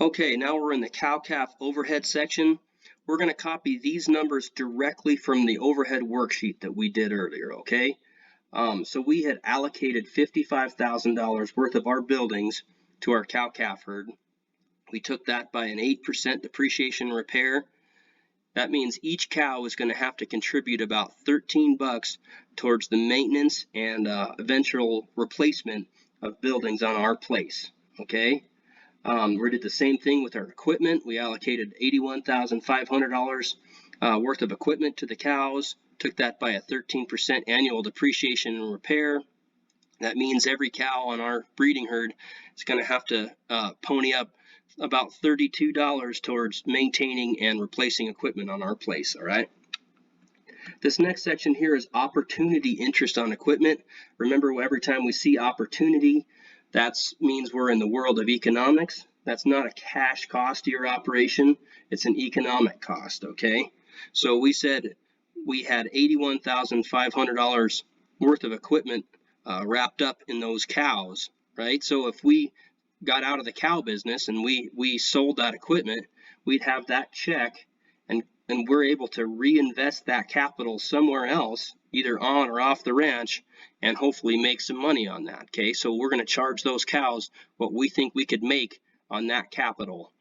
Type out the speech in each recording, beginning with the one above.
Okay, now we're in the cow-calf overhead section. We're going to copy these numbers directly from the overhead worksheet that we did earlier, okay? So we had allocated $55,000 worth of our buildings to our cow-calf herd. We took that by an 8% depreciation repair. That means each cow is going to have to contribute about 13 bucks towards the maintenance and eventual replacement of buildings on our place, okay? We did the same thing with our equipment. We allocated $81,500 worth of equipment to the cows, took that by a 13% annual depreciation and repair. That means every cow on our breeding herd is going to have to pony up about $32 towards maintaining and replacing equipment on our place, all right? This next section here is opportunity interest on equipment. Remember, every time we see opportunity, that means we're in the world of economics. That's not a cash cost to your operation. It's an economic cost, okay? So we said we had $81,500 worth of equipment wrapped up in those cows, right? So if we got out of the cow business and we sold that equipment, we'd have that check, and we're able to reinvest that capital somewhere else, either on or off the ranch, and hopefully make some money on that, okay? So we're going to charge those cows what we think we could make on that capital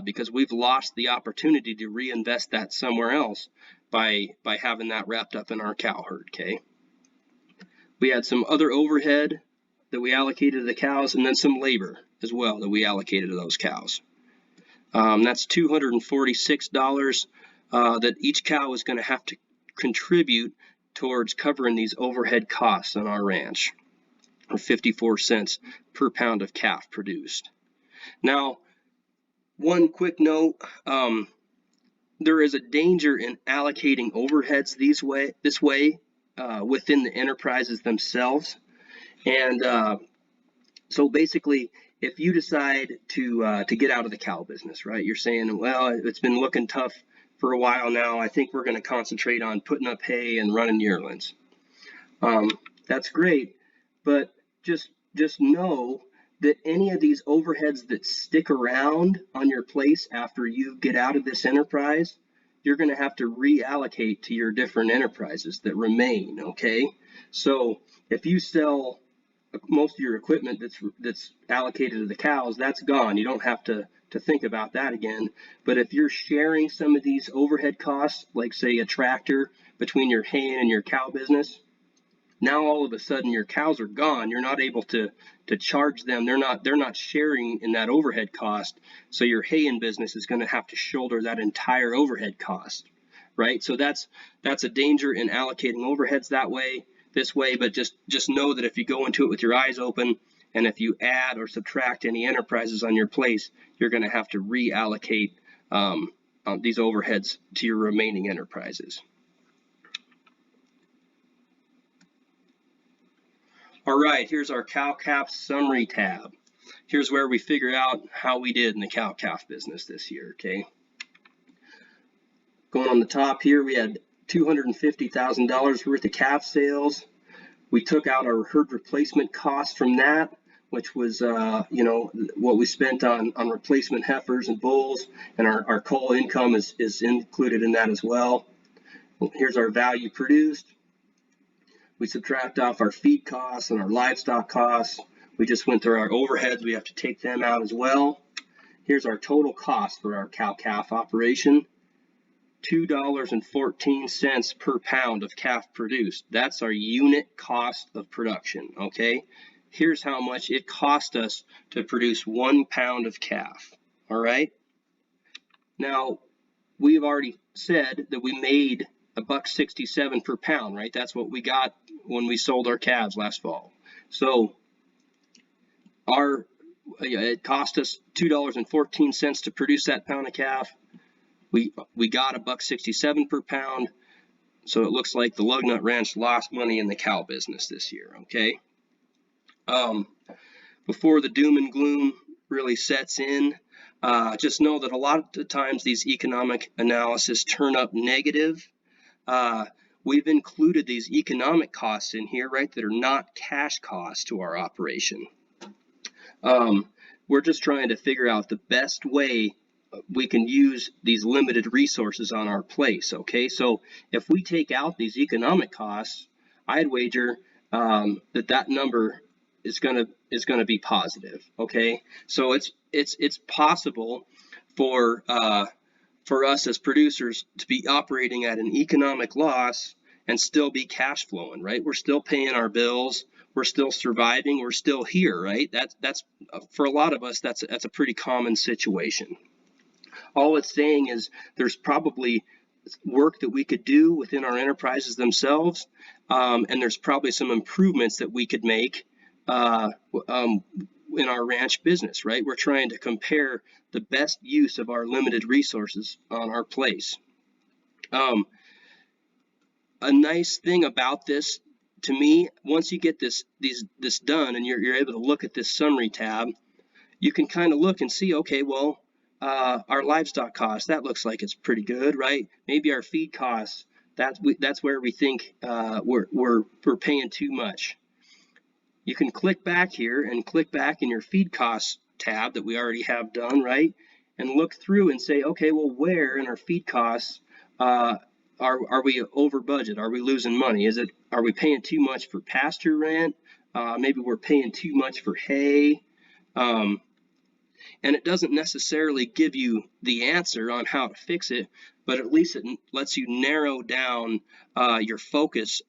because we've lost the opportunity to reinvest that somewhere else by having that wrapped up in our cow herd, okay? We had some other overhead that we allocated to the cows, and then some labor as well that we allocated to those cows. That's $246 that each cow is going to have to contribute towards covering these overhead costs on our ranch, or 54 cents per pound of calf produced. Now, one quick note, there is a danger in allocating overheads this way within the enterprises themselves. And so basically, if you decide to get out of the cow business, right, you're saying, well, it's been looking tough for a while now. I think we're going to concentrate on putting up hay and running yearlings. That's great, but just know that any of these overheads that stick around on your place after you get out of this enterprise, you're going to have to reallocate to your different enterprises that remain, okay? So if you sell most of your equipment that's allocated to the cows, that's gone. You don't have to think about that again. But if you're sharing some of these overhead costs, like say a tractor between your hay and your cow business, now all of a sudden your cows are gone. You're not able to charge them. They're not sharing in that overhead cost. So your haying business is going to have to shoulder that entire overhead cost, right? So that's a danger in allocating overheads this way, but just know that if you go into it with your eyes open, and if you add or subtract any enterprises on your place, you're going to have to reallocate these overheads to your remaining enterprises. All right, here's our cow-calf summary tab. Here's where we figure out how we did in the cow-calf business this year, okay? Going on the top here, we had $250,000 worth of calf sales. We took out our herd replacement cost from that, which was, what we spent on replacement heifers and bulls, and our cull income is included in that as well. Here's our value produced. We subtract off our feed costs and our livestock costs. We just went through our overheads. We have to take them out as well. Here's our total cost for our cow-calf operation. $2.14 per pound of calf produced. That's our unit cost of production, okay? Here's how much it cost us to produce 1 pound of calf, all right? Now, we've already said that we made $1.67 per pound, right? That's what we got when we sold our calves last fall. So it cost us $2.14 to produce that pound of calf. We got $1.67 per pound. So it looks like the Lug Nut Ranch lost money in the cow business this year, okay? Before the doom and gloom really sets in, just know that a lot of times these economic analysis turn up negative. We've included these economic costs in here, right, that are not cash costs to our operation. We're just trying to figure out the best way we can use these limited resources on our place. Okay, so if we take out these economic costs, I'd wager that number is gonna be positive. Okay, so it's possible for for us as producers to be operating at an economic loss and still be cash flowing, right? We're still paying our bills, we're still surviving, we're still here, right? That's for a lot of us, that's a pretty common situation. All it's saying is there's probably work that we could do within our enterprises themselves, and there's probably some improvements that we could make in our ranch business, right? We're trying to compare the best use of our limited resources on our place. A nice thing about this, to me, once you get this done and you're able to look at this summary tab, you can kind of look and see, okay, well, our livestock costs, that looks like it's pretty good, right? Maybe our feed costs, that's where we think we're paying too much. You can click back here and click back in your feed costs tab that we already have done, right? And look through and say, okay, well, where in our feed costs are we over budget? Are we losing money? Are we paying too much for pasture rent? Maybe we're paying too much for hay. And it doesn't necessarily give you the answer on how to fix it, but at least it lets you narrow down your focus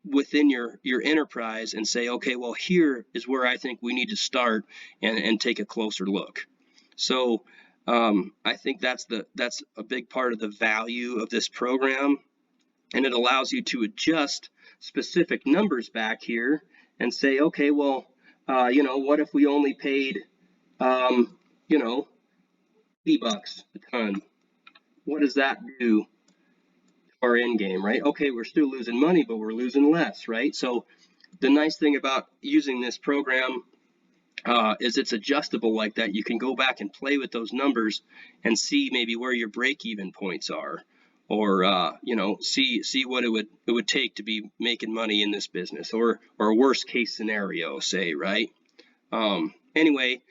within your enterprise and say, okay, well, here is where I think we need to start and take a closer look. So I think that's a big part of the value of this program, and it allows you to adjust specific numbers back here and say, okay, well, what if we only paid, $80 a ton? What does that do our end game, right? Okay, we're still losing money, but we're losing less, right? So the nice thing about using this program is it's adjustable like that. You can go back and play with those numbers and see maybe where your break-even points are, or see what it would take to be making money in this business, or a worst case scenario, say, right? Anyway,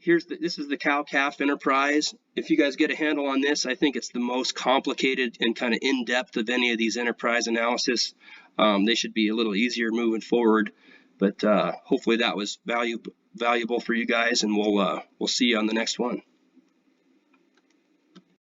this is the cow-calf enterprise. If you guys get a handle on this, I think it's the most complicated and kind of in-depth of any of these enterprise analysis. They should be a little easier moving forward, but hopefully that was valuable for you guys, and we'll see you on the next one.